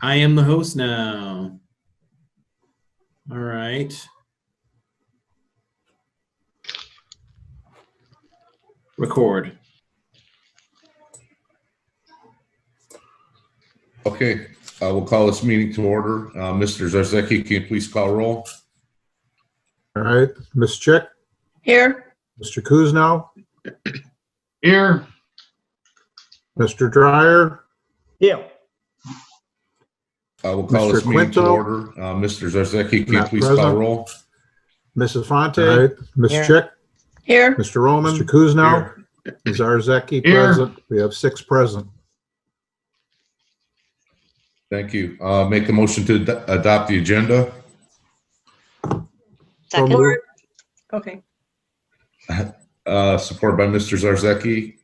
I am the host now. All right. Record. Okay, we'll call this meeting to order. Mr. Zarzecki, can you please call roll? All right, Ms. Chick? Here. Mr. Kuzno? Here. Mr. Dreyer? Yeah. We'll call Mr. this meeting to Quinto? order. Mr. Zarzecki, can you Not please present. call roll? Mrs. Fonte? All right, Ms. Here. Chick? Here. Mr. Roman? Mr. Kuzno? Ms. Zarzecki Here. present. We have 6 present. Thank you. Make a motion to adopt the agenda. So Second. moved. Okay. Supported by Mr. Zarzecki.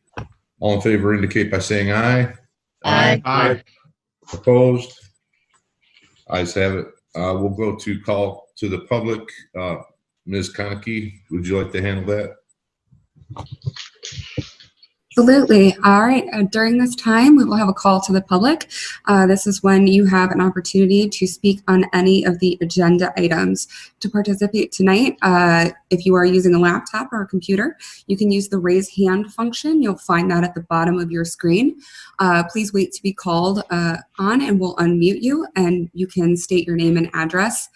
All in favor indicate by saying aye. Aye. Aye. Opposed? Ayes have it. We'll go to call to the public. Ms. Konecki, would you like to handle that? Absolutely. All right. During this time, we will have a call to the public. This is when you have an opportunity to speak on any of the agenda items. To participate tonight, if you are using a laptop or a computer, you can use the raise hand function. You'll find that at the bottom of your screen. Please wait to be called on and we'll unmute you, and you can state your name and address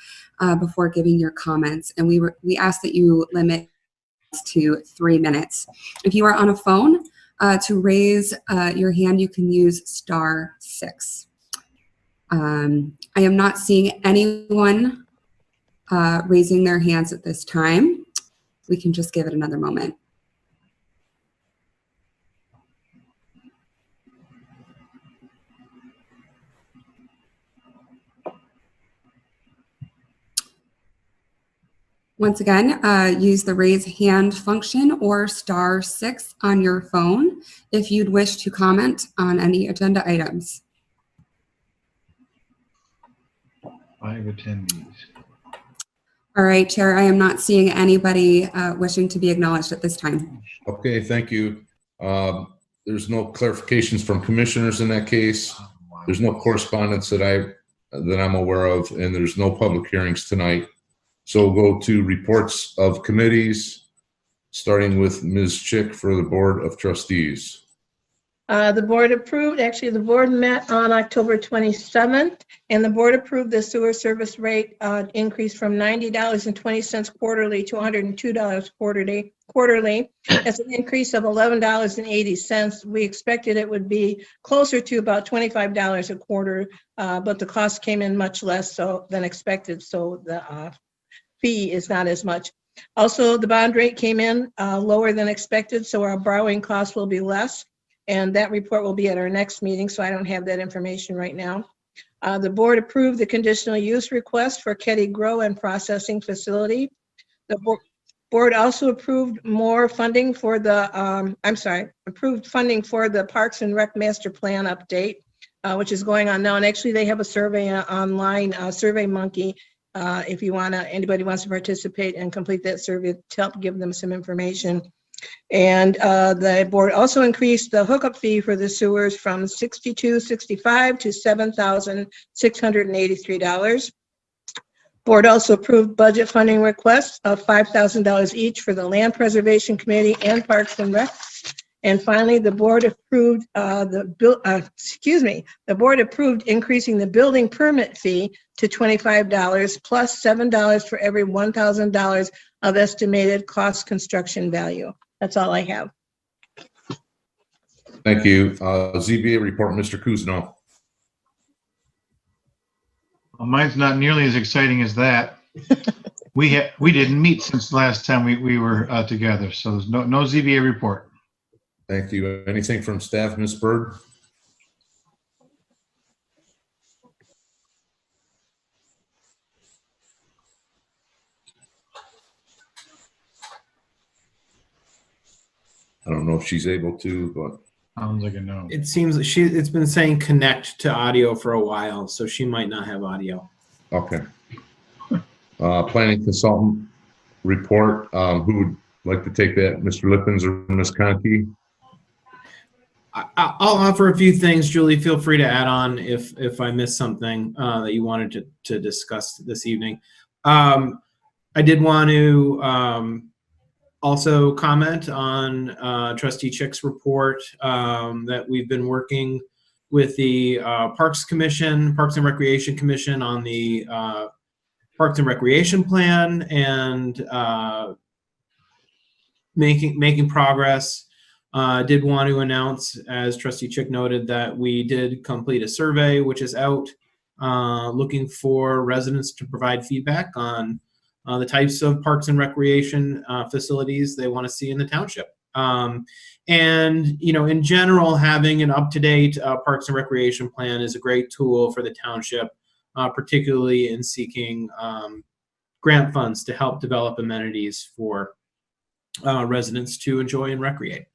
before giving your comments. And we ask that you limit to 3 minutes. If you are on a phone, to raise your hand, you can use *6. I am not seeing anyone raising their hands at this time. We can just give it another moment. Once again, use the raise hand function or *6 on your phone if you'd wish to comment on any agenda items. 5 attendees. All right, Chair, I am not seeing anybody wishing to be acknowledged at this time. Okay, thank you. There's no clarifications from commissioners in that case. There's no correspondence that I'm aware of, and there's no public hearings tonight. So we'll go to reports of committees, starting with Ms. Chick for the Board of Trustees. The board approved, actually the board met on October 27th, and the board approved the sewer service rate increase from $90.20 quarterly to $102 quarterly. That's an increase of $11.80. We expected it would be closer to about $25 a quarter, but the cost came in much less than expected, so the fee is not as much. Also, the bond rate came in lower than expected, so our borrowing costs will be less. And that report will be at our next meeting, so I don't have that information right now. The board approved the conditional use request for Ketty Grow and Processing Facility. The board also approved more funding for the, approved funding for the Parks and Rec Master Plan update, which is going on now. And actually they have a survey online, SurveyMonkey. If you anybody wants to participate and complete that survey to help give them some information. And the board also increased the hookup fee for the sewers from $62.65 to $7,683. Board also approved budget funding requests of $5,000 each for the Land Preservation Committee and Parks and Rec. And finally, the board approved the board approved increasing the building permit fee to $25 plus $7 for every $1,000 of estimated cost construction value. That's all I have. Thank you. ZBA report, Mr. Kuzno. Well, mine's not nearly as exciting as that. We didn't meet since the last time we were together, so there's no ZBA report. Thank you. Anything from staff, Ms. Bird? I don't know if she's able to, but Sounds like a no. It seems that it's been saying connect to audio for a while, so she might not have audio. okay. Planning consultant report. Who would like to take that, Mr. Lippens or Ms. Conkey? I'll offer a few things. Julie, feel free to add on if I missed something that you wanted to discuss this evening. I did want to also comment on Trustee Chick's report that we've been working with the Parks and Recreation Commission on the Parks and Recreation Plan, and making progress. Did want to announce, as Trustee Chick noted, that we did complete a survey, which is out, looking for residents to provide feedback on the types of parks and recreation facilities they want to see in the township. And, you know, in general, having an up-to-date parks and recreation plan is a great tool for the township, particularly in seeking grant funds to help develop amenities for residents to enjoy and recreate.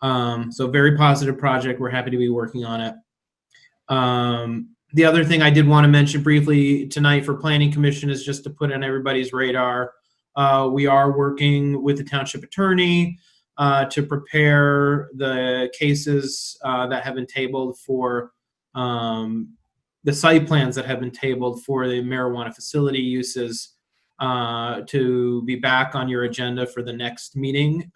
So very positive project. We're happy to be working on it. The other thing I did want to mention briefly tonight for Planning Commission is just to put on everybody's radar. We are working with the township attorney to prepare the cases that have been tabled for the site plans that have been tabled for the marijuana facility uses to be back on your agenda for the next meeting.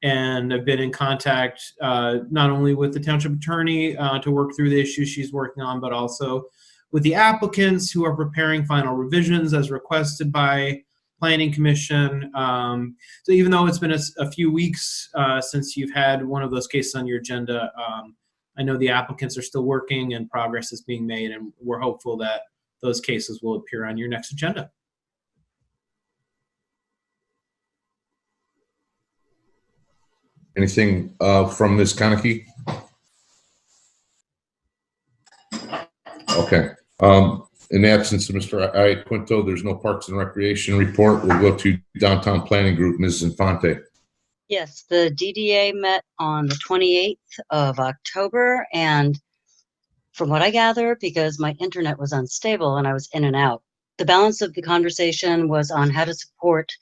And I've been in contact not only with the township attorney to work through the issues she's working on, but also with the applicants who are preparing final revisions as requested by Planning Commission. So even though it's been a few weeks since you've had one of those cases on your agenda, I know the applicants are still working and progress is being made, and we're hopeful that those cases will appear on your next agenda. Anything from Ms. Konecki? Okay. In the absence of Mr. Iaquinto, there's no Parks and Recreation report. We'll go to Downtown Planning Group, Ms. Infante. Yes, the DDA met on the 28th of October, and from what I gather, because my internet was unstable and I was in and out, the balance of the conversation was on how to support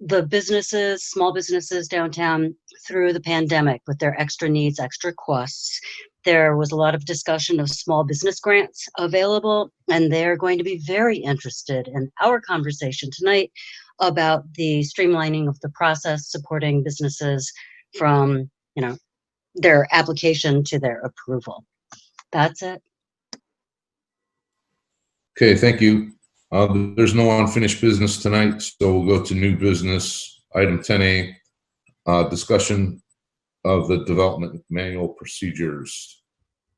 the businesses, small businesses downtown through the pandemic with their extra needs, extra costs. There was a lot of discussion of small business grants available, and they're going to be very interested in our conversation tonight about the streamlining of the process, supporting businesses from, you know, their application to their approval. That's it. Okay, thank you. There's no unfinished business tonight, so we'll go to new business. Item 10A, discussion of the development manual procedures.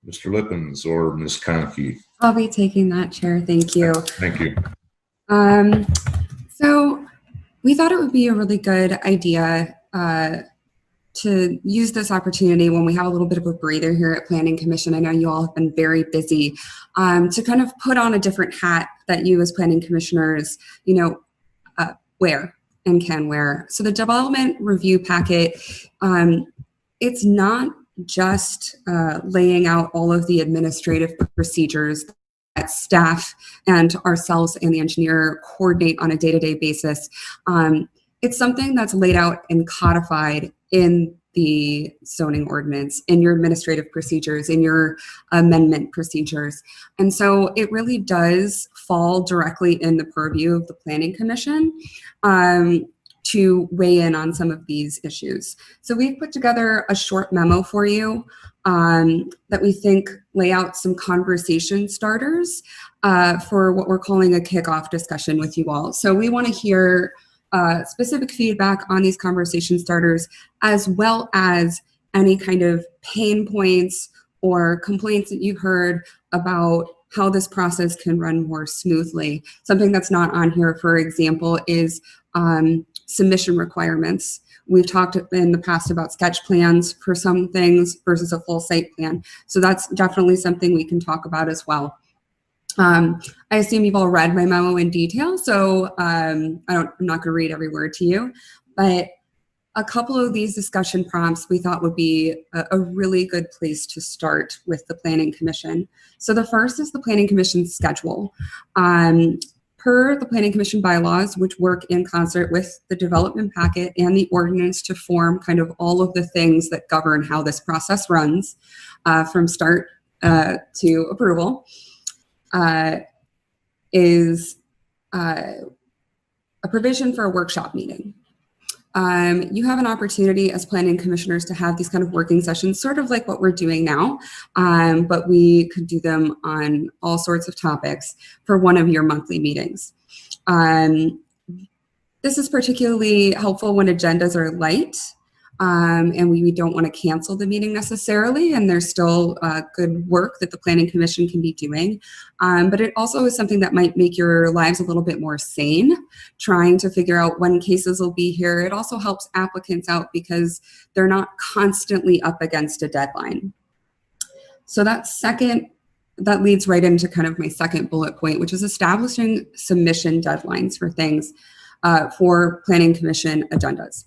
Mr. Lippens or Ms. Konecki? I'll be taking that, Chair. Thank you. Thank you. So we thought it would be a really good idea to use this opportunity when we have a little bit of a breather here at Planning Commission. I know you all have been very busy, to kind of put on a different hat that you as planning commissioners, you know, wear and can wear. So the development review packet, it's not just laying out all of the administrative procedures that staff and ourselves and the engineer coordinate on a day-to-day basis. It's something that's laid out and codified in the zoning ordinance, in your administrative procedures, in your amendment procedures. And so it really does fall directly in the purview of the Planning Commission to weigh in on some of these issues. So we've put together a short memo for you that we think lay out some conversation starters for what we're calling a kickoff discussion with you all. So we want to hear specific feedback on these conversation starters, as well as any kind of pain points or complaints that you've heard about how this process can run more smoothly. Something that's not on here, for example, is submission requirements. We've talked in the past about sketch plans for some things versus a full site plan. So that's definitely something we can talk about as well. I assume you've all read my memo in detail, so I'm not going to read every word to you, but a couple of these discussion prompts we thought would be a really good place to start with the Planning Commission. So the first is the Planning Commission schedule. per the Planning Commission bylaws, which work in concert with the development packet and the ordinance to form kind of all of the things that govern how this process runs from start to approval, is a provision for a workshop meeting. You have an opportunity as planning commissioners to have these kind of working sessions, sort of like what we're doing now, but we could do them on all sorts of topics for one of your monthly meetings. This is particularly helpful when agendas are light, and we don't want to cancel the meeting necessarily, and there's still good work that the Planning Commission can be doing. But it also is something that might make your lives a little bit more sane, trying to figure out when cases will be here. It also helps applicants out because they're not constantly up against a deadline. So that leads right into kind of my second bullet point, which is establishing submission deadlines for things for Planning Commission agendas.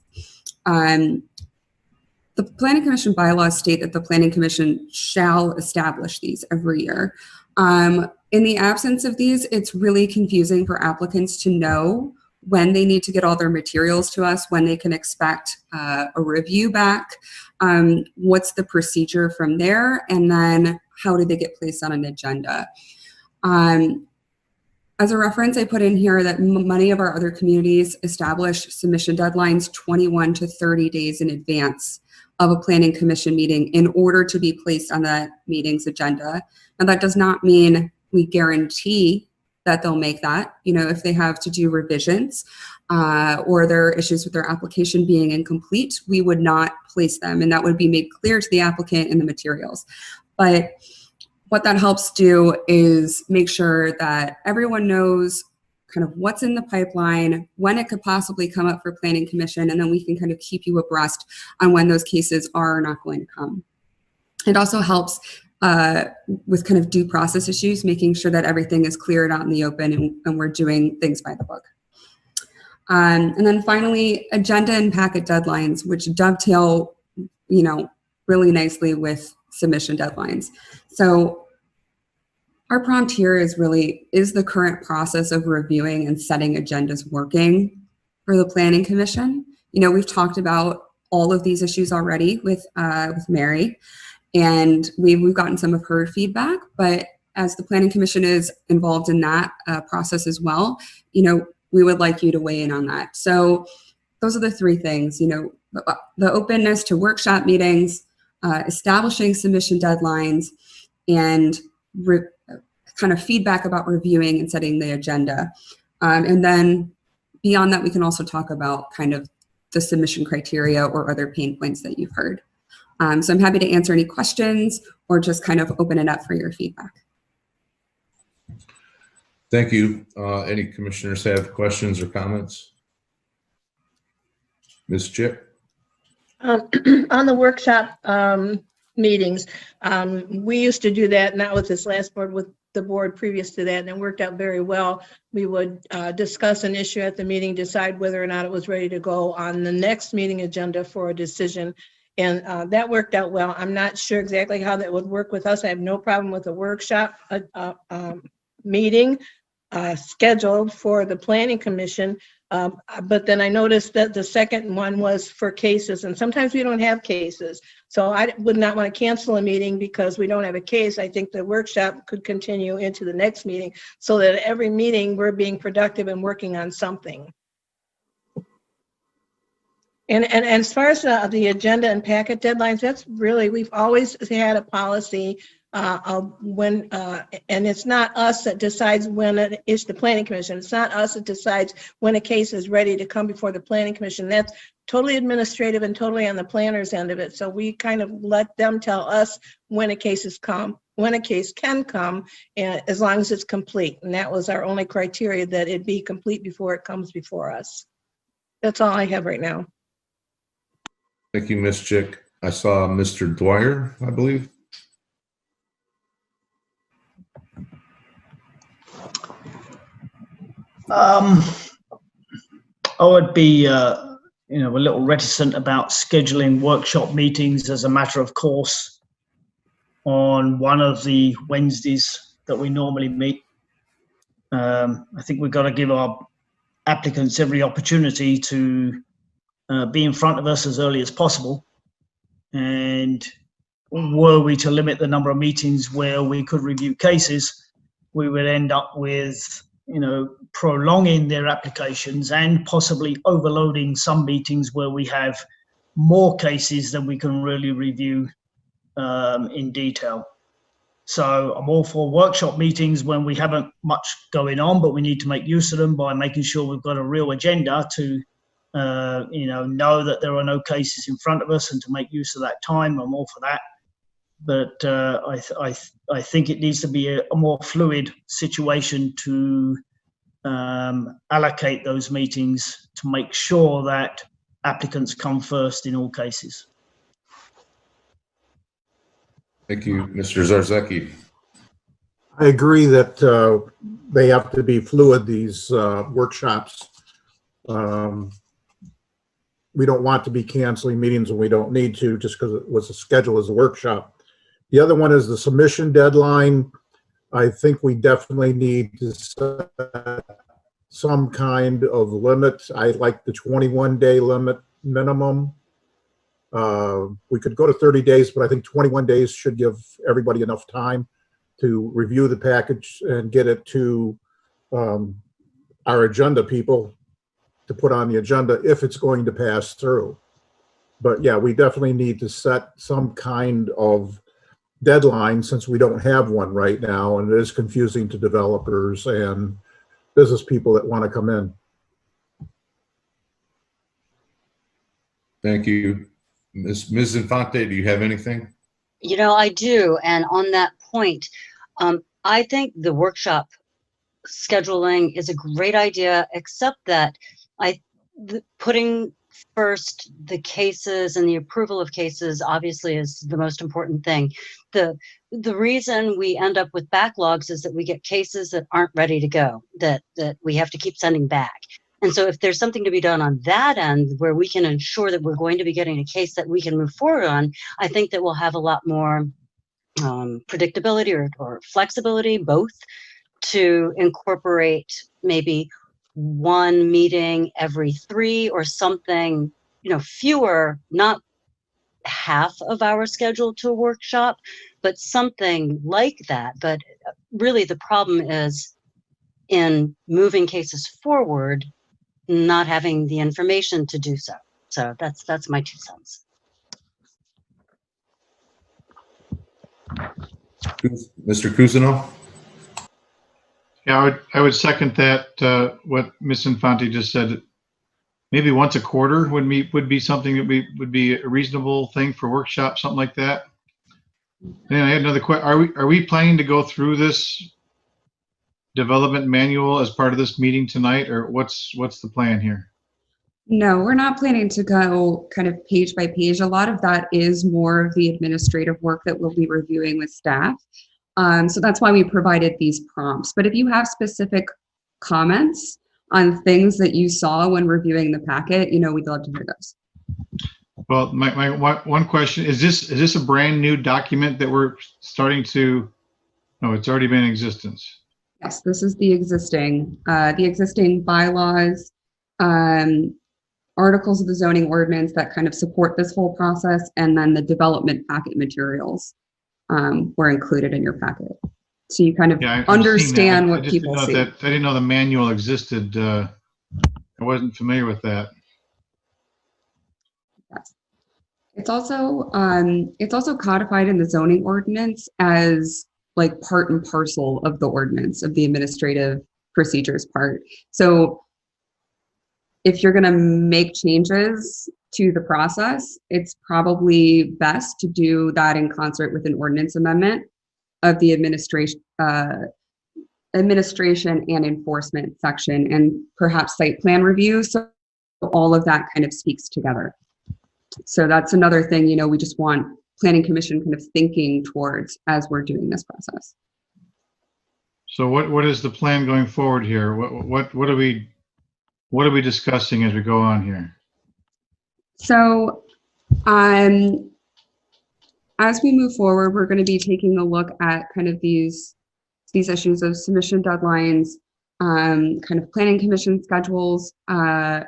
The Planning Commission bylaws state that the Planning Commission shall establish these every year. In the absence of these, it's really confusing for applicants to know when they need to get all their materials to us, when they can expect a review back, what's the procedure from there, and then how do they get placed on an agenda. As a reference, I put in here that many of our other communities establish submission deadlines 21 to 30 days in advance of a Planning Commission meeting in order to be placed on that meeting's agenda. Now, that does not mean we guarantee that they'll make that. You know, if they have to do revisions or there are issues with their application being incomplete, we would not place them, and that would be made clear to the applicant in the materials. But what that helps do is make sure that everyone knows kind of what's in the pipeline, when it could possibly come up for Planning Commission, and then we can kind of keep you abreast on when those cases are or not going to come. It also helps with kind of due process issues, making sure that everything is cleared out in the open and we're doing things by the book. And then finally, agenda and packet deadlines, which dovetail, you know, really nicely with submission deadlines. So our prompt here is really, is the current process of reviewing and setting agendas working for the Planning Commission? You know, we've talked about all of these issues already with Mary, and we've gotten some of her feedback, but as the Planning Commission is involved in that process as well, you know, we would like you to weigh in on that. So those are the three things, you know, the openness to workshop meetings, establishing submission deadlines, and kind of feedback about reviewing and setting the agenda. And then beyond that, we can also talk about kind of the submission criteria or other pain points that you've heard. So I'm happy to answer any questions or just kind of open it up for your feedback. Thank you. Any commissioners have questions or comments? Ms. Chip? On the workshop meetings, we used to do that, not with this last board, with the board previous to that, and it worked out very well. We would discuss an issue at the meeting, decide whether or not it was ready to go on the next meeting agenda for a decision, and that worked out well. I'm not sure exactly how that would work with us. I have no problem with a workshop meeting scheduled for the Planning Commission, but then I noticed that the second one was for cases, and sometimes we don't have cases. So I would not want to cancel a meeting because we don't have a case. I think the workshop could continue into the next meeting so that every meeting we're being productive and working on something. And as far as the agenda and packet deadlines, that's really, we've always had a policy of when, and it's not us that decides when it's the Planning Commission. It's not us that decides when a case is ready to come before the Planning Commission. That's totally administrative and totally on the planner's end of it. So we kind of let them tell us when a case is when a case can come, as long as it's complete. And that was our only criteria, that it be complete before it comes before us. That's all I have right now. Thank you, Ms. Chick. I saw Mr. Dwyer, I believe. I would be, a little reticent about scheduling workshop meetings as a matter of course on one of the Wednesdays that we normally meet. I think we've got to give our applicants every opportunity to be in front of us as early as possible. And were we to limit the number of meetings where we could review cases, we would end up with, prolonging their applications and possibly overloading some meetings where we have more cases than we can really review in detail. So I'm all for workshop meetings when we haven't much going on, but we need to make use of them by making sure we've got a real agenda to, know that there are no cases in front of us and to make use of that time. I'm all for that. But I think it needs to be a more fluid situation to allocate those meetings to make sure that applicants come first in all cases. Thank you, Mr. Zarzaki. I agree that they have to be fluid, these workshops. We don't want to be canceling meetings when we don't need to, just because it was scheduled as a workshop. The other one is the submission deadline. I think we definitely need to set some kind of limit. I like the 21-day limit minimum. We could go to 30 days, but I think 21 days should give everybody enough time to review the package and get it to our agenda people to put on the agenda if it's going to pass through. But yeah, we definitely need to set some kind of deadline since we don't have one right now, and it is confusing to developers and business people that want to come in. Thank you. Ms. Infante, do you have anything? I do. And on that point, I think the workshop scheduling is a great idea, except that putting first the cases and the approval of cases obviously is the most important thing. The reason we end up with backlogs is that we get cases that aren't ready to go, that we have to keep sending back. And so if there's something to be done on that end where we can ensure that we're going to be getting a case that we can move forward on, I think that we'll have a lot more predictability or flexibility, both, to incorporate maybe one meeting every 3 or something, fewer, not half of our schedule to a workshop, but something like that. But really the problem is in moving cases forward, not having the information to do so. So that's my 2 cents. Mr. Cousineau? Yeah, I would second that, what Ms. Infante just said. Maybe once a quarter would be something that would be a reasonable thing for workshop, something like that. And I had another question. Are we planning to go through this development manual as part of this meeting tonight, or what's the plan here? No, we're not planning to go kind of page by page. A lot of that is more of the administrative work that we'll be reviewing with staff. So that's why we provided these prompts. But if you have specific comments on things that you saw when reviewing the packet, we'd love to hear those. Well, my one question is this a brand new document that we're starting to? No, it's already been in existence. Yes, this is the existing bylaws, articles of the zoning ordinance that kind of support this whole process, and then the development packet materials were included in your packet. So you kind of understand what people see. I didn't know the manual existed. I wasn't familiar with that. Yes. It's also codified in the zoning ordinance as like part and parcel of the ordinance, of the administrative procedures part. So if you're going to make changes to the process, it's probably best to do that in concert with an ordinance amendment of the administration and enforcement section, and perhaps site plan review. So all of that kind of speaks together. So that's another thing, we just want Planning Commission kind of thinking towards as we're doing this process. So what is the plan going forward here? What are we discussing as we go on here? So as we move forward, we're going to be taking a look at kind of these issues of submission deadlines, kind of planning commission schedules, and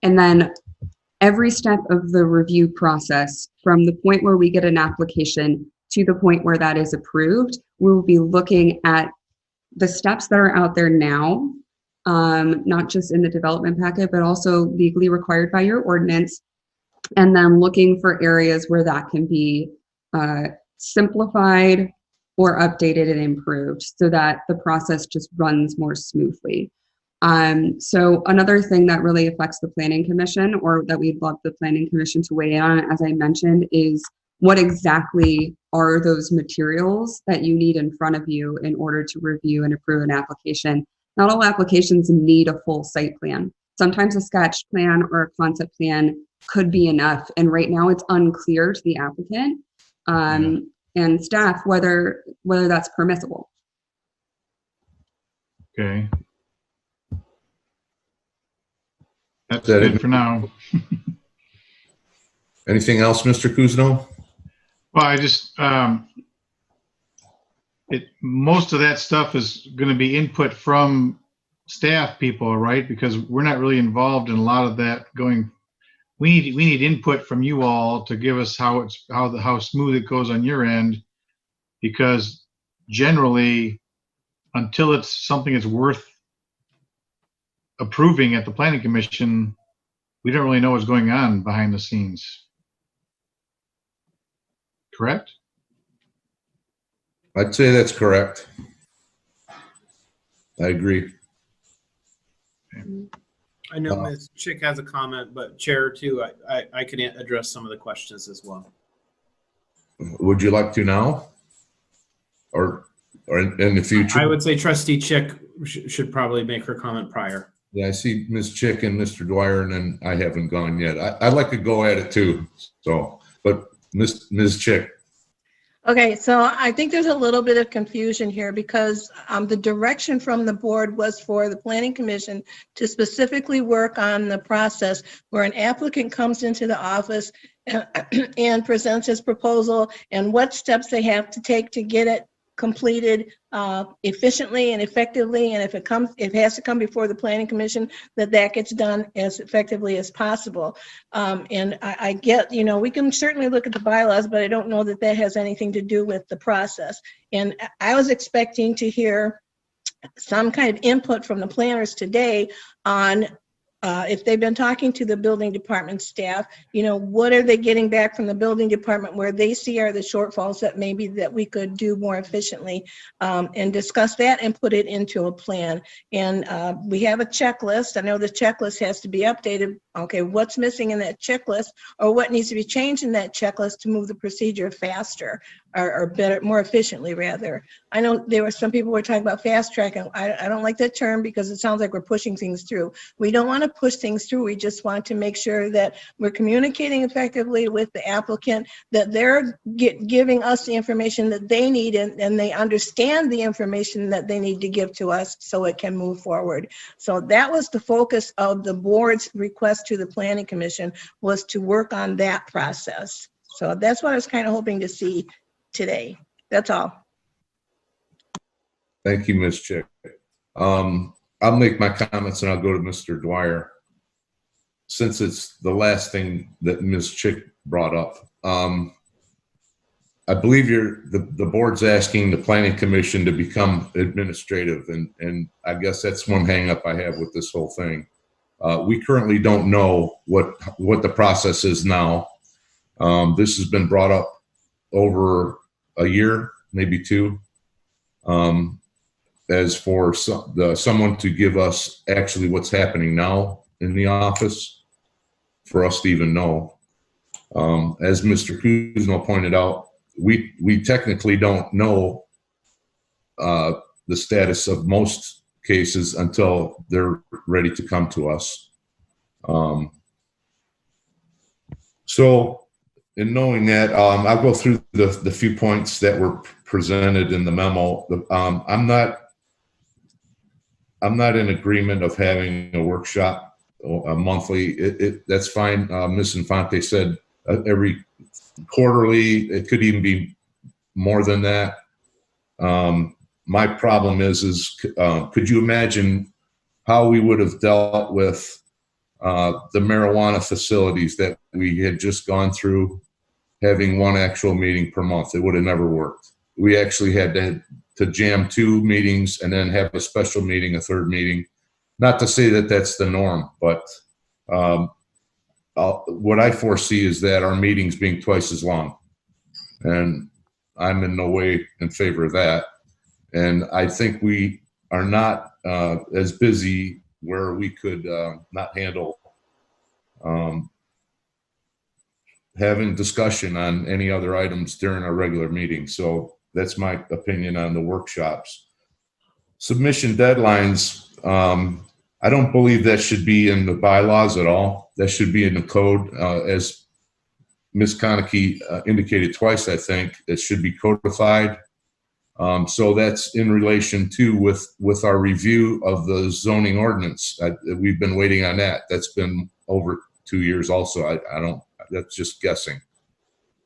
then every step of the review process, from the point where we get an application to the point where that is approved, we will be looking at the steps that are out there now, not just in the development packet, but also legally required by your ordinance, and then looking for areas where that can be simplified or updated and improved so that the process just runs more smoothly. So another thing that really affects the Planning Commission, or that we'd love the Planning Commission to weigh in on, as I mentioned, is what exactly are those materials that you need in front of you in order to review and approve an application. Not all applications need a full site plan. Sometimes a sketch plan or a concept plan could be enough. And right now it's unclear to the applicant and staff whether that's permissible. Okay. That's good for now. Anything else, Mr. Kuzno? Well, I just, most of that stuff is going to be input from staff people, right? Because we're not really involved in a lot of that going. We need input from you all to give us how smooth it goes on your end, because generally, until it's something that's worth approving at the Planning Commission, we don't really know what's going on behind the scenes. Correct? I'd say that's correct. I agree. I know Ms. Chick has a comment, but Chair too, I can address some of the questions as well. Would you like to now? Or in the future? I would say Trustee Chick should probably make her comment prior. Yeah, I see Ms. Chick and Mr. Dwyer, and then I haven't gone yet. I'd like to go at it too. So, but Ms. Chick. Okay, so I think there's a little bit of confusion here because the direction from the board was for the Planning Commission to specifically work on the process where an applicant comes into the office and presents his proposal and what steps they have to take to get it completed efficiently and effectively, and if it has to come before the Planning Commission, that gets done as effectively as possible. And I get, we can certainly look at the bylaws, but I don't know that that has anything to do with the process. And I was expecting to hear some kind of input from the planners today on if they've been talking to the building department staff, what are they getting back from the building department where they see are the shortfalls that maybe that we could do more efficiently, and discuss that and put it into a plan. And we have a checklist. I know the checklist has to be updated. Okay, what's missing in that checklist, or what needs to be changed in that checklist to move the procedure faster or better, more efficiently rather. I know there were some people were talking about fast tracking. I don't like that term because it sounds like we're pushing things through. We don't want to push things through. We just want to make sure that we're communicating effectively with the applicant, that they're giving us the information that they need, and they understand the information that they need to give to us so it can move forward. So that was the focus of the board's request to the Planning Commission, was to work on that process. So that's what I was kind of hoping to see today. That's all. Thank you, Ms. Chick. I'll make my comments and I'll go to Mr. Dwyer, since it's the last thing that Ms. Chick brought up. I believe the board's asking the Planning Commission to become administrative, and I guess that's one hang up I have with this whole thing. We currently don't know what the process is now. This has been brought up over a year, maybe two, as for someone to give us actually what's happening now in the office for us to even know. As Mr. Kuzno pointed out, we technically don't know the status of most cases until they're ready to come to us. So in knowing that, I'll go through the few points that were presented in the memo. I'm not in agreement of having a workshop monthly. That's fine. Ms. Infante said every quarterly. It could even be more than that. my problem is could you imagine how we would have dealt with the marijuana facilities that we had just gone through, having one actual meeting per month? It would have never worked. We actually had to jam 2 meetings and then have a special meeting, a 3rd meeting. Not to say that that's the norm, but what I foresee is that our meetings being twice as long, and I'm in no way in favor of that. And I think we are not as busy where we could not handle having discussion on any other items during our regular meeting. So that's my opinion on the workshops. Submission deadlines, I don't believe that should be in the bylaws at all. That should be in the code. As Ms. Konecki indicated twice, I think it should be codified. So that's in relation to with our review of the zoning ordinance. We've been waiting on that. That's been over 2 years also. I don't, that's just guessing.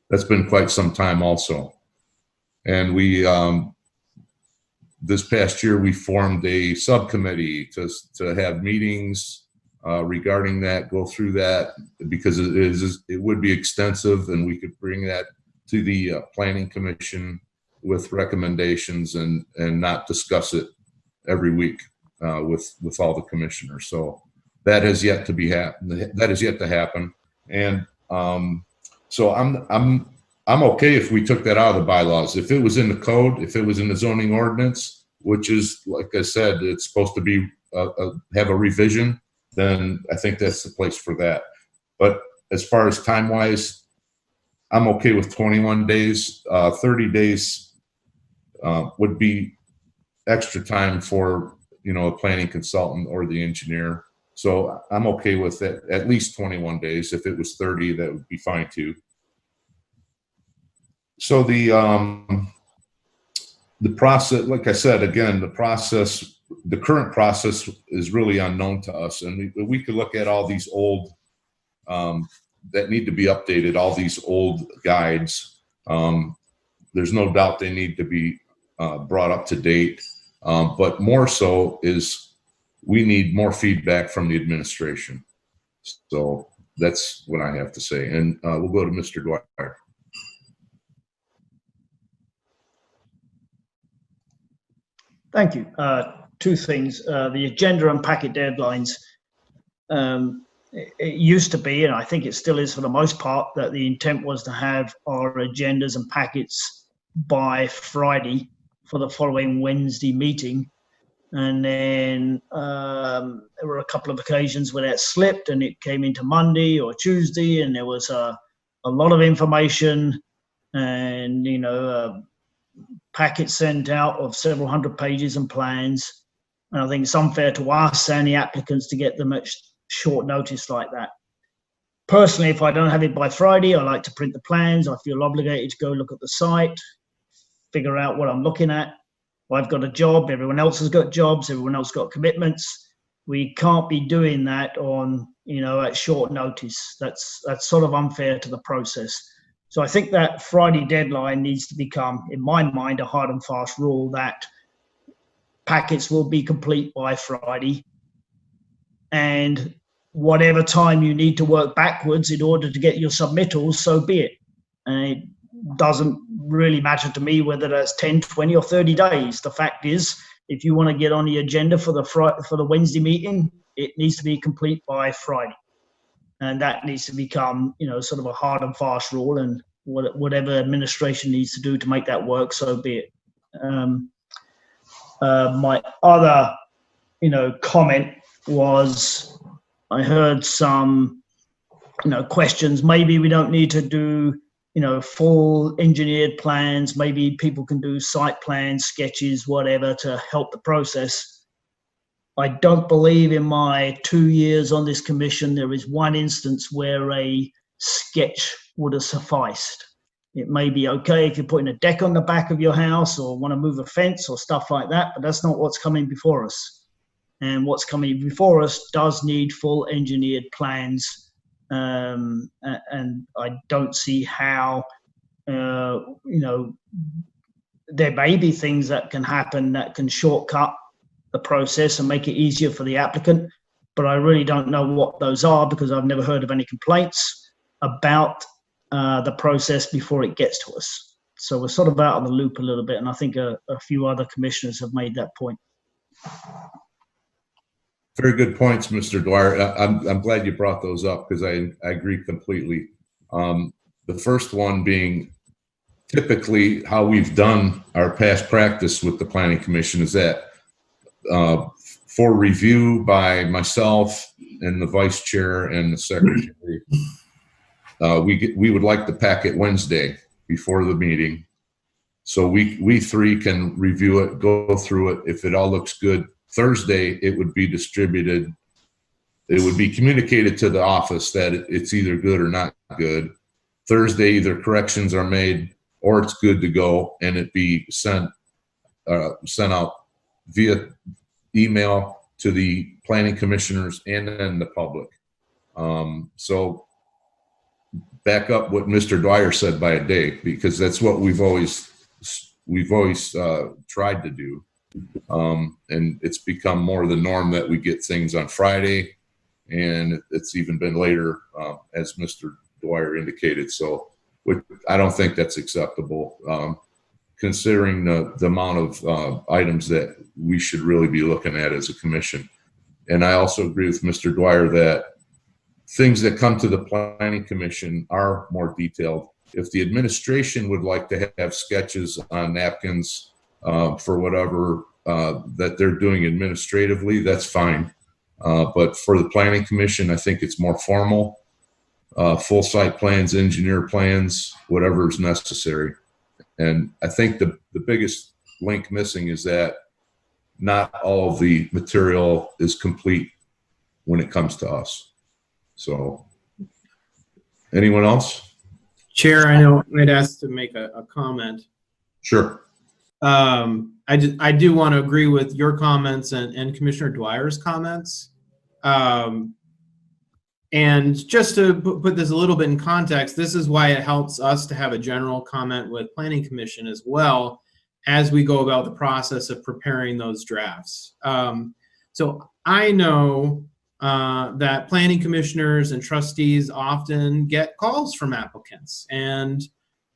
That's been quite some time also. And we, this past year, we formed a subcommittee to have meetings regarding that, go through that, because it would be extensive, and we could bring that to the Planning Commission with recommendations and not discuss it every week with all the commissioners. So that has yet to be that has yet to happen. And so I'm okay if we took that out of the bylaws. If it was in the code, if it was in the zoning ordinance, which is, like I said, it's supposed to be have a revision, then I think that's the place for that. But as far as time wise, I'm okay with 21 days. 30 days would be extra time for, you know, a planning consultant or the engineer. So I'm okay with it, at least 21 days. If it was 30, that would be fine too. So the process, like I said, again, the current process is really unknown to us. And we could look at all these old, that need to be updated, all these old guides. There's no doubt they need to be brought up to date. But more so is we need more feedback from the administration. So that's what I have to say. And we'll go to Mr. Dwyer. Thank you. 2 things. The agenda and packet deadlines. It used to be, and I think it still is for the most part, that the intent was to have our agendas and packets by Friday for the following Wednesday meeting. And then there were a couple of occasions where that slipped and it came into Monday or Tuesday, and there was a lot of information and, you know, packets sent out of several hundred pages and plans. And I think it's unfair to us and the applicants to get them at short notice like that. Personally, if I don't have it by Friday, I like to print the plans. I feel obligated to go look at the site, figure out what I'm looking at. I've got a job, everyone else has got jobs, everyone else got commitments. We can't be doing that on, you know, at short notice. That's sort of unfair to the process. So I think that Friday deadline needs to become, in my mind, a hard and fast rule that packets will be complete by Friday. And whatever time you need to work backwards in order to get your submittals, so be it. And it doesn't really matter to me whether that's 10, 20 or 30 days. The fact is, if you want to get on the agenda for the Wednesday meeting, it needs to be complete by Friday. And that needs to become, you know, sort of a hard and fast rule, and whatever administration needs to do to make that work, so be it. My other, you know, comment was, I heard some, you know, questions. Maybe we don't need to do, you know, full engineered plans. Maybe people can do site plans, sketches, whatever, to help the process. I don't believe in my 2 years on this commission there is one instance where a sketch would have sufficed. It may be okay if you're putting a deck on the back of your house or want to move a fence or stuff like that, but that's not what's coming before us. And what's coming before us does need full engineered plans. And I don't see how, you know, there may be things that can happen that can shortcut the process and make it easier for the applicant, but I really don't know what those are because I've never heard of any complaints about the process before it gets to us. So we're sort of out of the loop a little bit, and I think a few other commissioners have made that point. Very good points, Mr. Dwyer. I'm glad you brought those up because I agree completely. The first one being typically how we've done our past practice with the Planning Commission is that for review by myself and the vice chair and the secretary, we would like the packet Wednesday before the meeting. So we three can review it, go through it. If it all looks good, Thursday it would be distributed. It would be communicated to the office that it's either good or not good. Thursday, either corrections are made or it's good to go, and it be sent out via email to the planning commissioners and then the public. So back up what Mr. Dwyer said by a day, because that's what we've always tried to do. And it's become more the norm that we get things on Friday, and it's even been later, as Mr. Dwyer indicated. So I don't think that's acceptable, considering the amount of items that we should really be looking at as a commission. And I also agree with Mr. Dwyer that things that come to the Planning Commission are more detailed. If the administration would like to have sketches on napkins for whatever that they're doing administratively, that's fine. But for the Planning Commission, I think it's more formal, full site plans, engineer plans, whatever is necessary. And I think the biggest link missing is that not all of the material is complete when it comes to us. So, anyone else? Chair, I know I'd asked to make a comment. Sure. I do want to agree with your comments and Commissioner Dwyer's comments. And just to put this a little bit in context, this is why it helps us to have a general comment with Planning Commission as well as we go about the process of preparing those drafts. So I know that planning commissioners and trustees often get calls from applicants, and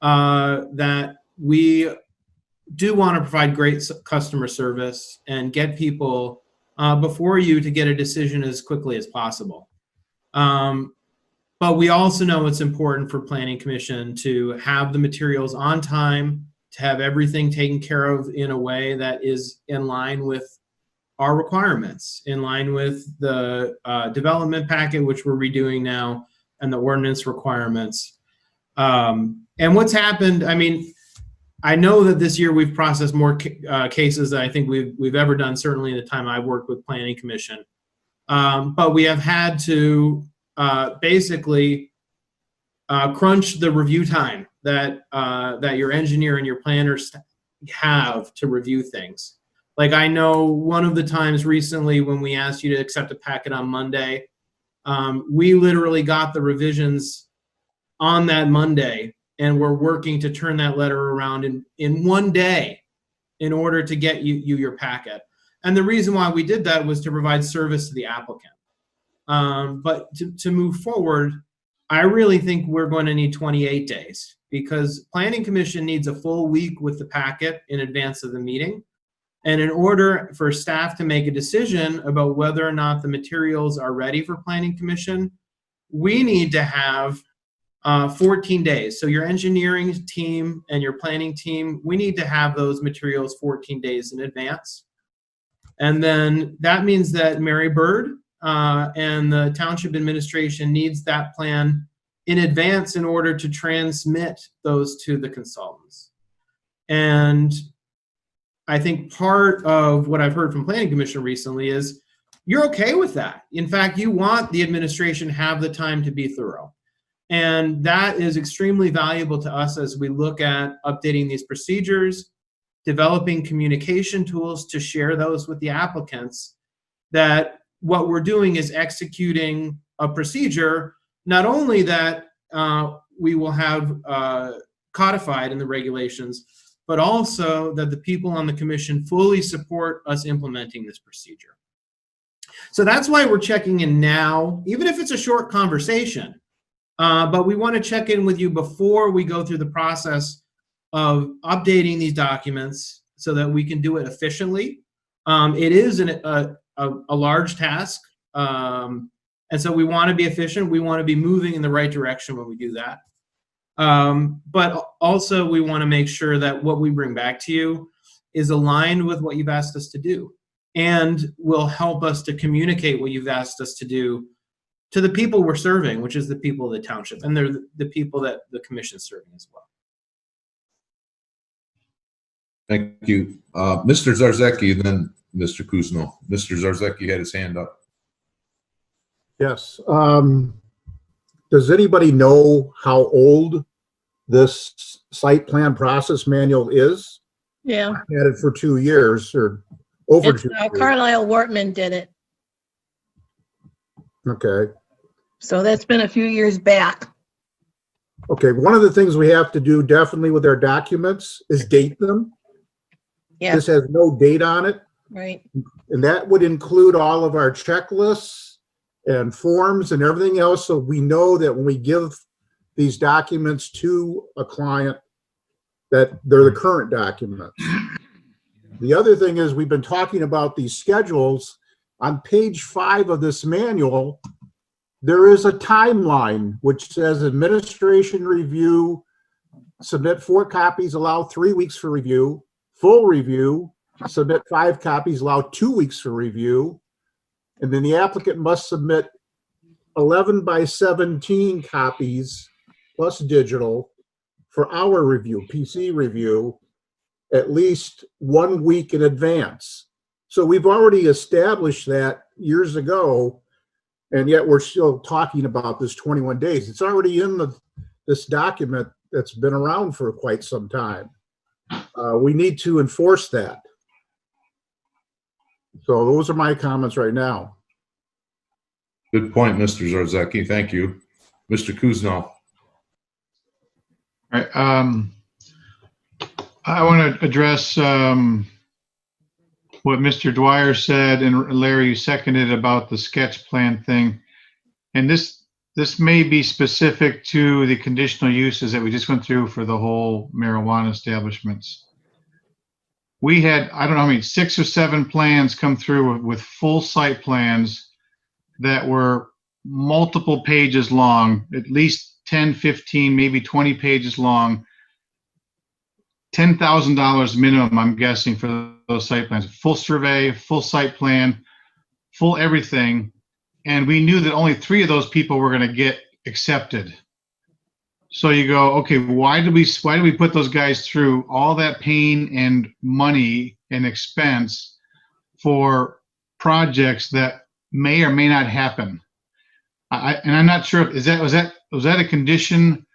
that we do want to provide great customer service and get people before you to get a decision as quickly as possible. But we also know it's important for Planning Commission to have the materials on time, to have everything taken care of in a way that is in line with our requirements, in line with the development packet, which we're redoing now, and the ordinance requirements. And what's happened, I mean, I know that this year we've processed more cases than I think we've ever done, certainly in the time I've worked with Planning Commission. But we have had to basically crunch the review time that your engineer and your planners have to review things. Like, I know one of the times recently when we asked you to accept a packet on Monday, we literally got the revisions on that Monday, and we're working to turn that letter around in one day in order to get you your packet. And the reason why we did that was to provide service to the applicant. But to move forward, I really think we're going to need 28 days, because Planning Commission needs a full week with the packet in advance of the meeting. And in order for staff to make a decision about whether or not the materials are ready for Planning Commission, we need to have 14 days. So your engineering team and your planning team, we need to have those materials 14 days in advance. And then that means that Mary Bird and the township administration needs that plan in advance in order to transmit those to the consultants. And I think part of what I've heard from Planning Commission recently is you're okay with that. In fact, you want the administration to have the time to be thorough. And that is extremely valuable to us as we look at updating these procedures, developing communication tools to share those with the applicants, that what we're doing is executing a procedure, not only that we will have codified in the regulations, but also that the people on the commission fully support us implementing this procedure. So that's why we're checking in now, even if it's a short conversation. But we want to check in with you before we go through the process of updating these documents so that we can do it efficiently. It is a large task, and so we want to be efficient. We want to be moving in the right direction when we do that. But also we want to make sure that what we bring back to you is aligned with what you've asked us to do and will help us to communicate what you've asked us to do to the people we're serving, which is the people of the township, and they're the people that the commission is serving as well. Thank you. Mr. Zarzecki, and then Mr. Kuzno. Mr. Zarzecki had his hand up. Yes. Does anybody know how old this site plan process manual is? Yeah. I had it for 2 years or over It's, 2 years. Carlisle Wortman did it. Okay. So that's been a few years back. Okay. One of the things we have to do definitely with our documents is date them. Yeah, This has no date on it. right. And that would include all of our checklists and forms and everything else. So we know that when we give these documents to a client, that they're the current documents. The other thing is we've been talking about these schedules. On page 5 of this manual, there is a timeline which says administration review, submit 4 copies, allow 3 weeks for review, full review, submit 5 copies, allow 2 weeks for review. And then the applicant must submit 11 by 17 copies plus digital for our review, PC review, at least 1 week in advance. So we've already established that years ago, and yet we're still talking about this 21 days. It's already in this document that's been around for quite some time. We need to enforce that. So those are my comments right now. Good point, Mr. Zarzecki. Thank you. Mr. Kuzno. All right. I want to address what Mr. Dwyer said, and Larry, you seconded about the sketch plan thing. And this may be specific to the conditional uses that we just went through for the whole marijuana establishments. We had, I don't know how many, 6 or 7 plans come through with full site plans that were multiple pages long, at least 10, 15, maybe 20 pages long. $10,000 minimum, I'm guessing, for those site plans. Full survey, full site plan, full everything. And we knew that only 3 of those people were going to get accepted. So you go, okay, why do we put those guys through all that pain and money and expense for projects that may or may not happen? And I'm not sure, was that a condition?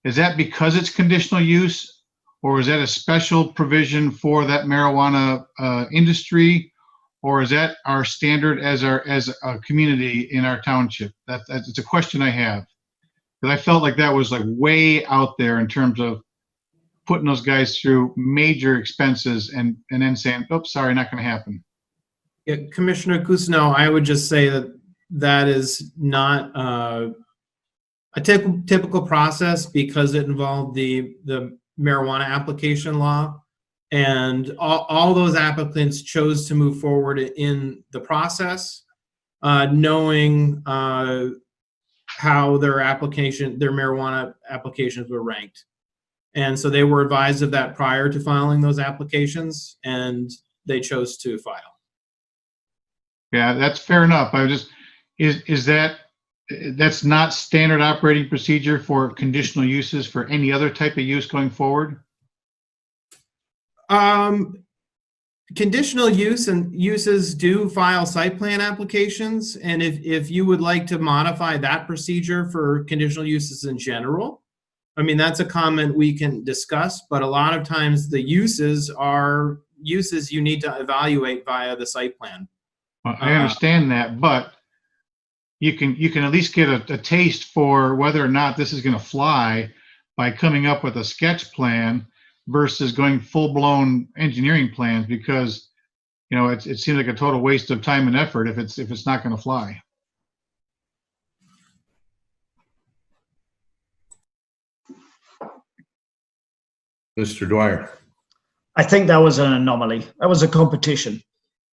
Is that because it's conditional use, or is that a special provision for that marijuana industry, or is that our standard as a community in our township? It's a question I have, because I felt like that was like way out there in terms of putting those guys through major expenses and then saying, "Oops, sorry, not going to happen." Yeah, Commissioner Cousineau, I would just say that is not a typical process because it involved the marijuana application law, and all those applicants chose to move forward in the process, knowing how their marijuana applications were ranked. And so they were advised of that prior to filing those applications, and they chose to file. Yeah, that's fair enough. Is that's not standard operating procedure for conditional uses for any other type of use going forward? Conditional use and uses do file site plan applications, and if you would like to modify that procedure for conditional uses in general, I mean, that's a comment we can discuss, but a lot of times the uses are uses you need to evaluate via the site plan. I understand that, but you can at least get a taste for whether or not this is going to fly by coming up with a sketch plan versus going full-blown engineering plans, because, you know, it seems like a total waste of time and effort if it's not going to fly. Mr. Dwyer. I think that was an anomaly. That was a competition.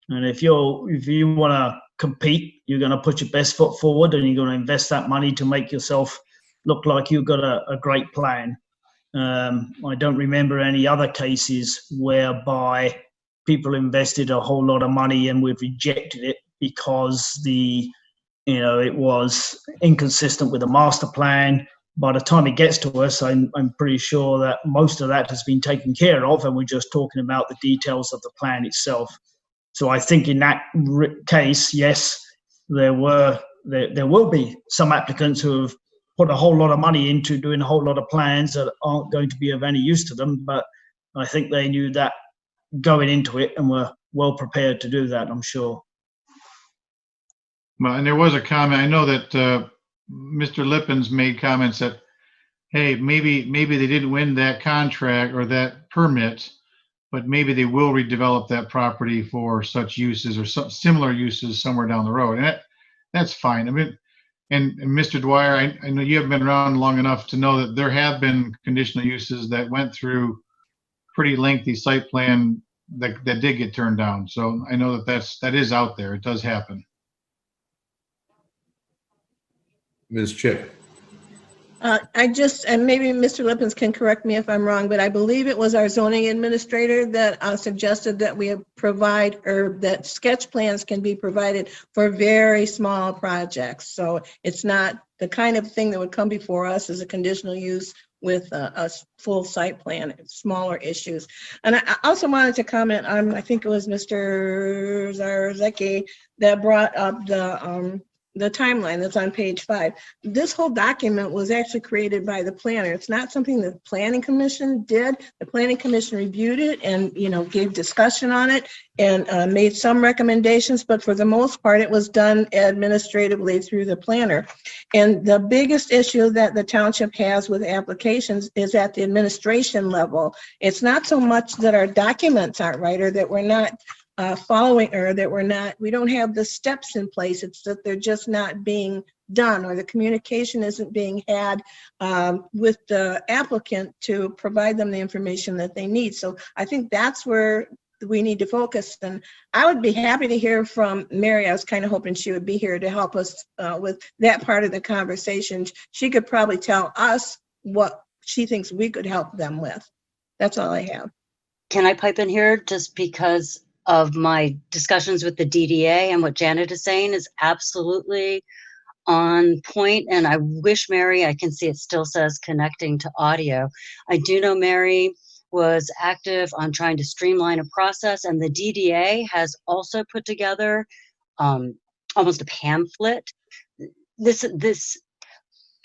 And if you want to compete, you're going to put your best foot forward and you're going to invest that money to make yourself look like you've got a great plan. I don't remember any other cases whereby people invested a whole lot of money and we've rejected it because it was inconsistent with the master plan. By the time it gets to us, I'm pretty sure that most of that has been taken care of, and we're just talking about the details of the plan itself. So I think in that case, yes, there will be some applicants who have put a whole lot of money into doing a whole lot of plans that aren't going to be of any use to them. But I think they knew that going into it and were well prepared to do that, I'm sure. Well, and there was a comment. I know that Mr. Lippens made comments that, hey, maybe they didn't win that contract or that permit, but maybe they will redevelop that property for such uses or similar uses somewhere down the road. And that's fine. I mean, and Mr. Dwyer, I know you have been around long enough to know that there have been conditional uses that went through pretty lengthy site plan that did get turned down. So I know that is out there. It does happen. Ms. Chick. And maybe Mr. Lippens can correct me if I'm wrong, but I believe it was our zoning administrator that suggested that we provide, or that sketch plans can be provided for very small projects. So it's not the kind of thing that would come before us as a conditional use with a full site plan, smaller issues. And I also wanted to comment on, I think it was Mr. Zarzeki that brought up the timeline that's on page 5. This whole document was actually created by the planner. It's not something the Planning Commission did. The Planning Commission reviewed it and, gave discussion on it and made some recommendations, but for the most part, it was done administratively through the planner. And the biggest issue that the township has with applications is at the administration level. It's not so much that our documents aren't right or that we're not following, or that we don't have the steps in place. It's that they're just not being done, or the communication isn't being had with the applicant to provide them the information that they need. So I think that's where we need to focus. And I would be happy to hear from Mary. I was kind of hoping she would be here to help us with that part of the conversation. She could probably tell us what she thinks we could help them with. That's all I have. Can I pipe in here just because of my discussions with the DDA, and what Janet is saying is absolutely on point. And I wish Mary, I can see it still says connecting to audio. I do know Mary was active on trying to streamline a process, and the DDA has also put together almost a pamphlet.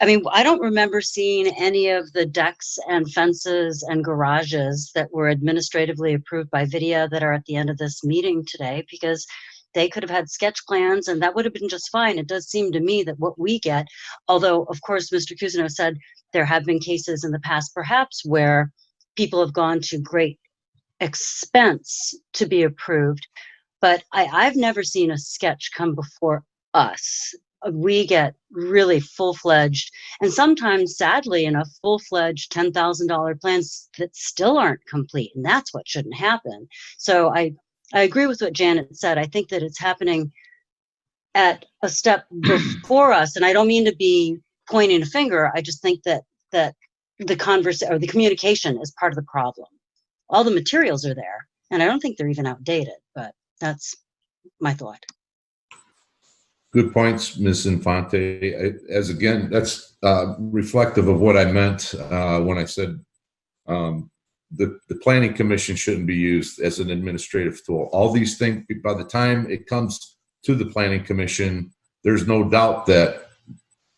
I mean, I don't remember seeing any of the decks and fences and garages that were administratively approved by Vidya that are at the end of this meeting today, because they could have had sketch plans and that would have been just fine. It does seem to me that what we get, although of course Mr. Cousineau said there have been cases in the past perhaps where people have gone to great expense to be approved, but I've never seen a sketch come before us. We get really full-fledged, and sometimes sadly enough, full-fledged $10,000 plans that still aren't complete, and that's what shouldn't happen. So I agree with what Janet said. I think that it's happening at a step before us, and I don't mean to be pointing a finger. I just think that the communication is part of the problem. All the materials are there, and I don't think they're even outdated, but that's my thought. Good points, Ms. Infante. That's reflective of what I meant when I said the Planning Commission shouldn't be used as an administrative tool. All these things, by the time it comes to the Planning Commission, there's no doubt that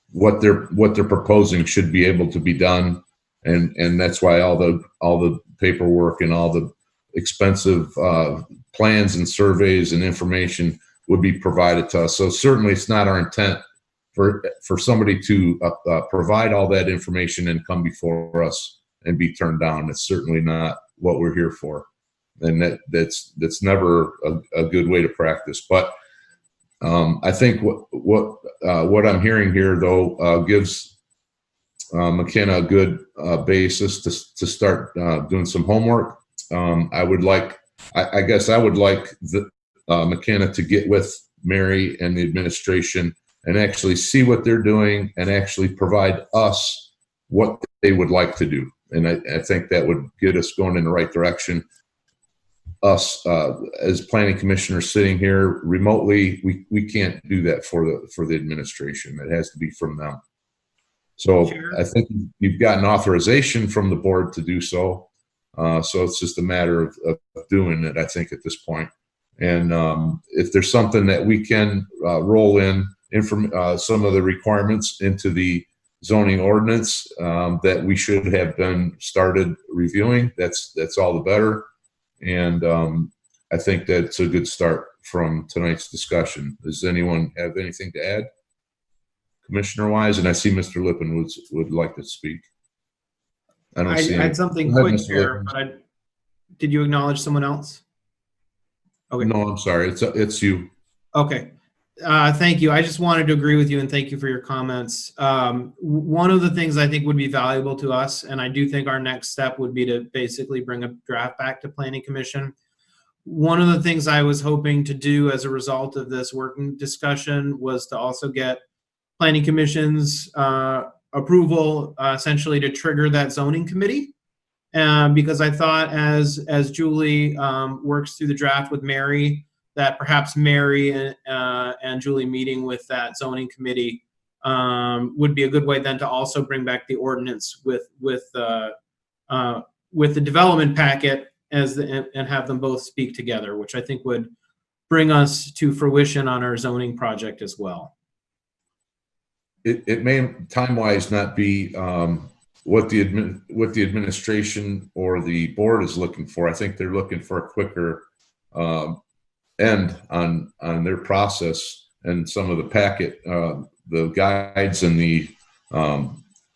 what they're proposing should be able to be done, and that's why all the paperwork and all the expensive plans and surveys and information would be provided to us. So certainly it's not our intent for somebody to provide all that information and come before us and be turned down. It's certainly not what we're here for. And that's never a good way to practice. But I think what I'm hearing here, though, gives McKenna a good basis to start doing some homework. I guess I would like McKenna to get with Mary and the administration and actually see what they're doing and actually provide us what they would like to do. And I think that would get us going in the right direction. Us as planning commissioners sitting here remotely, we can't do that for the administration. It has to be from them. So sure. I think you've gotten authorization from the board to do so. So it's just a matter of doing it, I think, at this point. And if there's something that we can roll in some of the requirements into the zoning ordinance that we should have been started reviewing, that's all the better. And I think that's a good start from tonight's discussion. Does anyone have anything to add, commissioner-wise? And I see Mr. Lippin would like to speak. I had something quick here, but did you acknowledge someone else? Okay. No, I'm sorry. It's you. Okay. Thank you. I just wanted to agree with you and thank you for your comments. One of the things I think would be valuable to us, and I do think our next step would be to basically bring a draft back to Planning Commission. One of the things I was hoping to do as a result of this working discussion was to also get Planning Commission's approval essentially to trigger that zoning committee. Because I thought as Julie works through the draft with Mary, that perhaps Mary and Julie meeting with that zoning committee would be a good way then to also bring back the ordinance with the development packet and have them both speak together, which I think would bring us to fruition on our zoning project as well. It may time-wise not be what the administration or the board is looking for. I think they're looking for a quicker end on their process, and some of the packet, the guides and the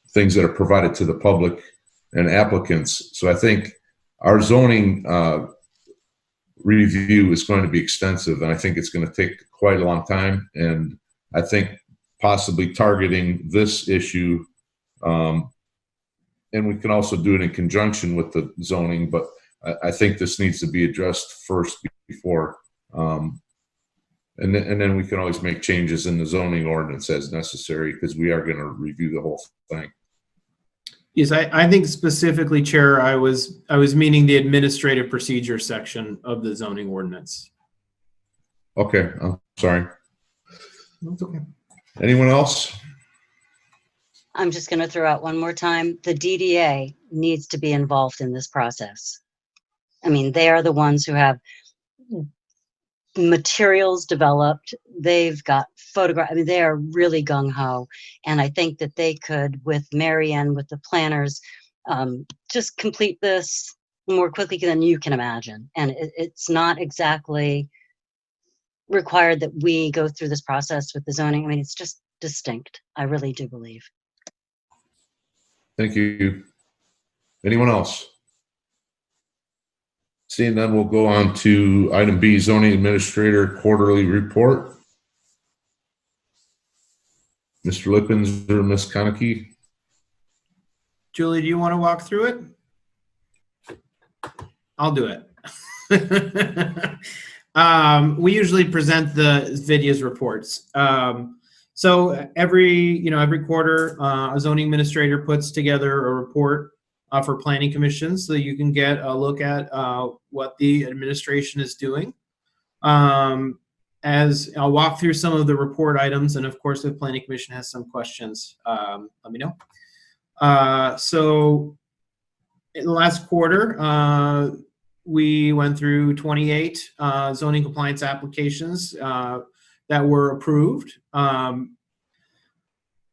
things that are provided to the public and applicants. So I think our zoning review is going to be extensive, and I think it's going to take quite a long time. And I think possibly targeting this issue, and we can also do it in conjunction with the zoning, but I think this needs to be addressed first before. And then we can always make changes in the zoning ordinance as necessary, because we are going to review the whole thing. Yes, I think specifically, Chair, I was meaning the administrative procedure section of the zoning ordinance. Okay, I'm sorry. That's okay. Anyone else? I'm just going to throw out one more time. The DDA needs to be involved in this process. I mean, they are the ones who have materials developed. They've got photographs. I mean, they are really gung-ho. And I think that they could, with Mary Ann, with the planners, just complete this more quickly than you can imagine. And it's not exactly required that we go through this process with the zoning. I mean, it's just distinct. I really do believe. Thank you. Anyone else? Seeing none, we'll go on to item B, zoning administrator quarterly report. Mr. Lippens or Ms. Konecki? Julie, do you want to walk through it? I'll do it. We usually present the videos reports. So every quarter, a zoning administrator puts together a report for planning commission, so you can get a look at what the administration is doing. As I'll walk through some of the report items, and of course, if planning commission has some questions, let me know. So in the last quarter, we went through 28 zoning compliance applications that were approved.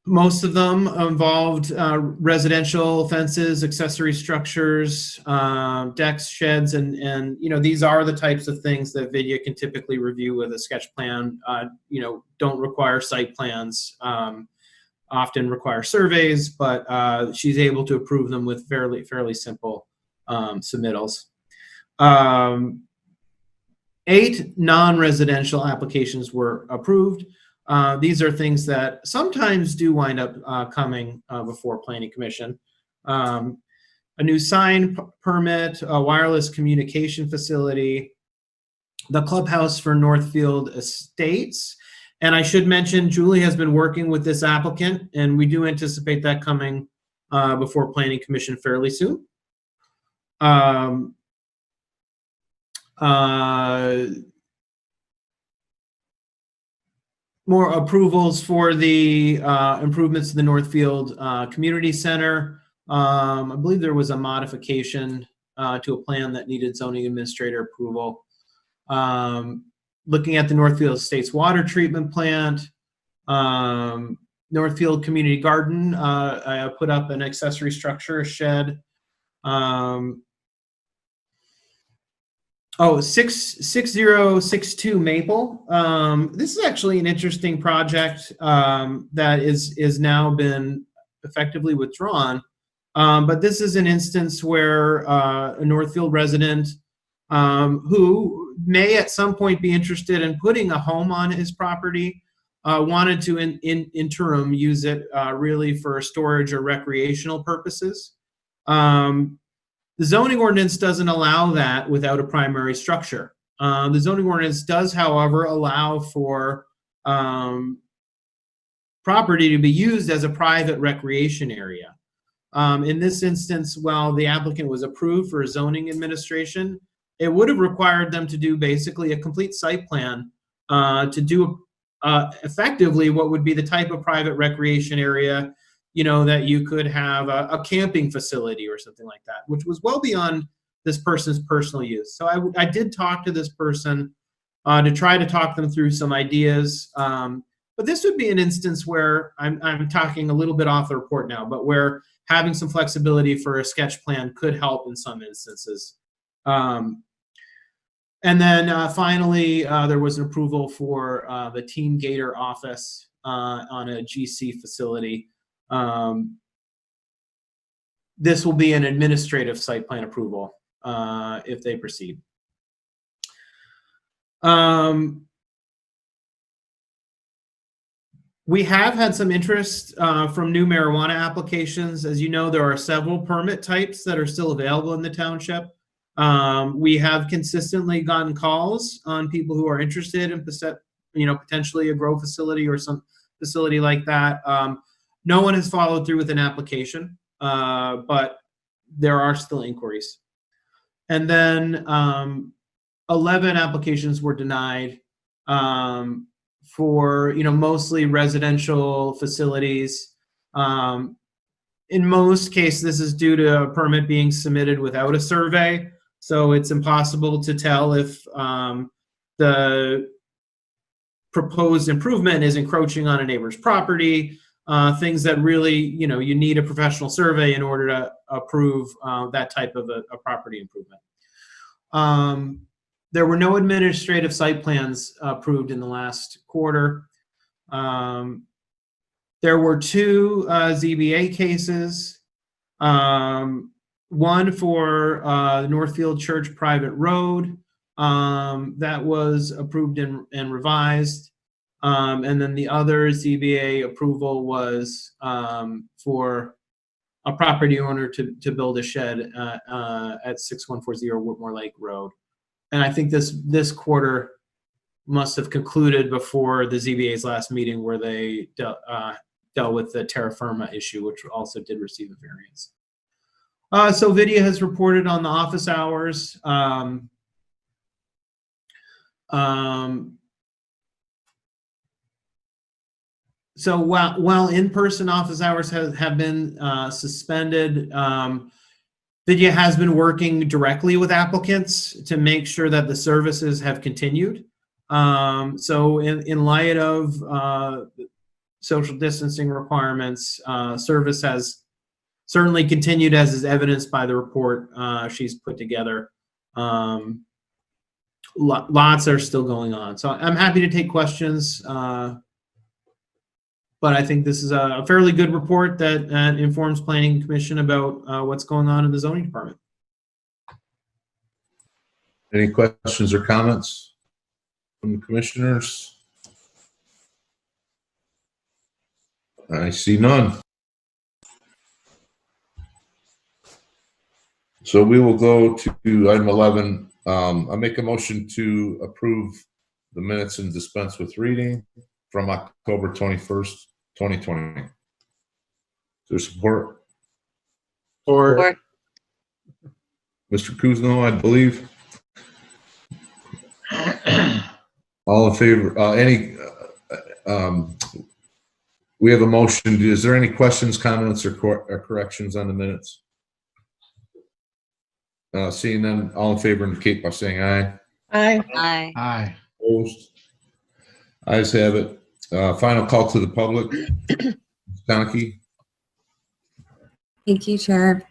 Most of them involved residential fences, accessory structures, decks, sheds, and these are the types of things that Vidya can typically review with a sketch plan. Don't require site plans. often require surveys, but she's able to approve them with fairly simple submittals. 8 non-residential applications were approved. These are things that sometimes do wind up coming before Planning Commission. A new sign permit, a wireless communication facility, the clubhouse for Northfield Estates. And I should mention, Julie has been working with this applicant, and we do anticipate that coming before Planning Commission fairly soon. More approvals for the improvements to the Northfield Community Center. I believe there was a modification to a plan that needed zoning administrator approval. Looking at the Northfield Estates water treatment plant, Northfield Community Garden, I put up an accessory structure, a shed. 6062 Maple. This is actually an interesting project that is now been effectively withdrawn. But this is an instance where a Northfield resident who may at some point be interested in putting a home on his property wanted to in interim use it really for storage or recreational purposes. The zoning ordinance doesn't allow that without a primary structure. The zoning ordinance does, however, allow for property to be used as a private recreation area. In this instance, while the applicant was approved for zoning administration, it would have required them to do basically a complete site plan to do effectively what would be the type of private recreation area, you know, that you could have a camping facility or something like that, which was well beyond this person's personal use. So I did talk to this person to try to talk them through some ideas. But this would be an instance where I'm talking a little bit off the report now, but where having some flexibility for a sketch plan could help in some instances. And then finally, there was an approval for the Teen Gator office on a GC facility. This will be an administrative site plan approval if they proceed. We have had some interest from new marijuana applications. As you know, there are several permit types that are still available in the township. We have consistently gotten calls on people who are interested in, potentially a grow facility or some facility like that. No one has followed through with an application, but there are still inquiries. And then 11 applications were denied for mostly residential facilities. In most cases, this is due to a permit being submitted without a survey, so it's impossible to tell if the proposed improvement is encroaching on a neighbor's property. Things that really, you need a professional survey in order to approve that type of a property improvement. There were no administrative site plans approved in the last quarter. There were 2 ZBA cases, one for Northfield Church Private Road that was approved and revised. And then the other ZBA approval was for a property owner to build a shed at 6140 Whitmore Lake Road. And I think this quarter must have concluded before the ZBA's last meeting, where they dealt with the terra firma issue, which also did receive a variance. So Vidya has reported on the office hours. So while in-person office hours have been suspended, Vidya has been working directly with applicants to make sure that the services have continued. So in light of social distancing requirements, service has certainly continued, as is evidenced by the report she's put together. Lots are still going on. So I'm happy to take questions. but I think this is a fairly good report that informs Planning Commission about what's going on in the zoning department. Any questions or comments from the commissioners? I see none. So we will go to item 11. I make a motion to approve the minutes and dispense with reading from October 21st, 2020. Is there support? Or Mr. Kuzno, I believe. All in favor? We have a motion. Is there any questions, comments, or corrections on the minutes? Seeing none, all in favor indicate by saying aye. Aye. Aye. aye. Opposed? Ayes have it. Final call to the public. Conkey. Thank you, Chair.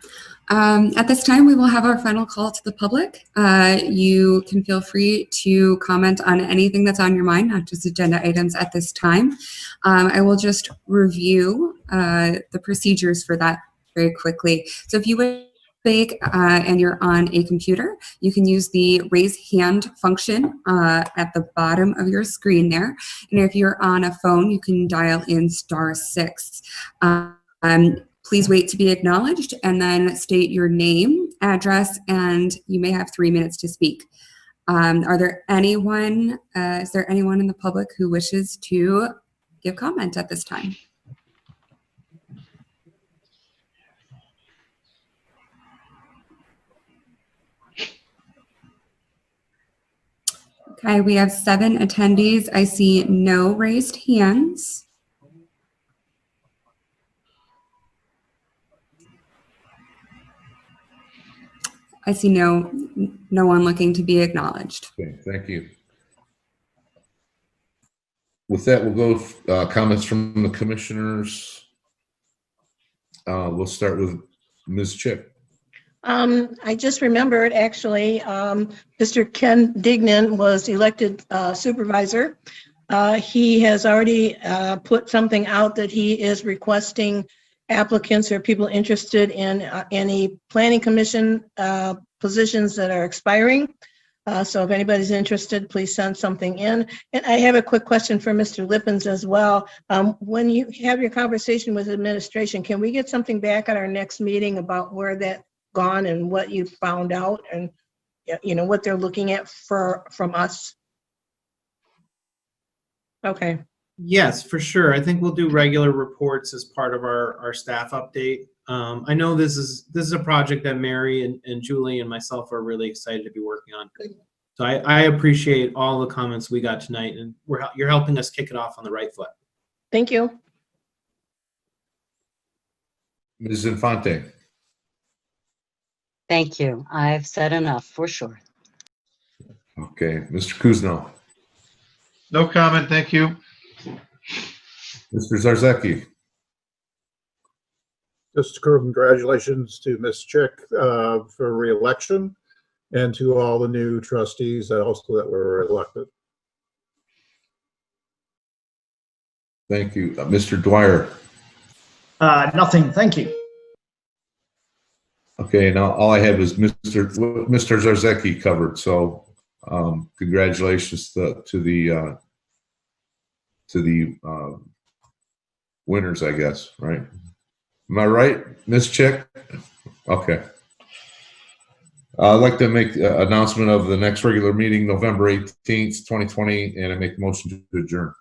At this time, we will have our final call to the public. You can feel free to comment on anything that's on your mind, not just agenda items at this time. I will just review the procedures for that very quickly. So if you would speak and you're on a computer, you can use the raise hand function at the bottom of your screen there. And if you're on a phone, you can dial in *6. Please wait to be acknowledged and then state your name, address, and you may have 3 minutes to speak. Is there anyone in the public who wishes to give comment at this time? Okay, we have 7 attendees. I see no raised hands. I see no one looking to be acknowledged. Okay, thank you. With that, we'll go comments from the commissioners. We'll start with Ms. Chick. I just remembered, actually, Mr. Ken Dignan was elected supervisor. He has already put something out that he is requesting applicants or people interested in any planning commission positions that are expiring. So if anybody's interested, please send something in. And I have a quick question for Mr. Lippens as well. When you have your conversation with administration, can we get something back at our next meeting about where that gone and what you found out and what they're looking at from us? Okay. Yes, for sure. I think we'll do regular reports as part of our staff update. I know this is a project that Mary and Julie and myself are really excited to be working on. So I appreciate all the comments we got tonight, and you're helping us kick it off on the right foot. Thank you. Ms. Infante. Thank you. I've said enough for sure. Okay, Mr. Kuzno. No comment, thank you. Mr. Zarzaki. Just congratulations to Ms. Chick for re-election and to all the new trustees also that were elected. Thank you. Mr. Dwyer. Nothing, thank you. Okay, now all I have is Mr. Zarzaki covered, so congratulations to the winners, I guess, right? Am I right, Ms. Chick? Okay. I'd like to make an announcement of the next regular meeting, November 18th, 2020, and I make a motion to adjourn.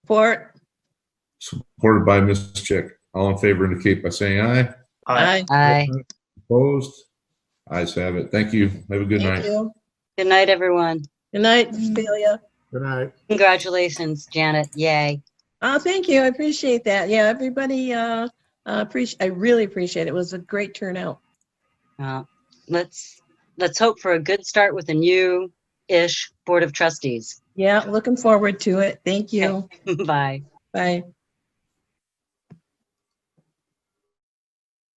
Support. Supported by Ms. Chick. All in favor indicate by saying aye. Aye. Aye. Opposed? Ayes have it. Thank you. Have a good night. Thank you. Good night, everyone. Good night, Celia. Good night. Congratulations, Janet. Yay. Oh, thank you. I appreciate that. Yeah, everybody, I really appreciate it. It was a great turnout. Let's hope for a good start with a new-ish Board of Trustees. Yeah, looking forward to it. Thank you. Bye. Bye.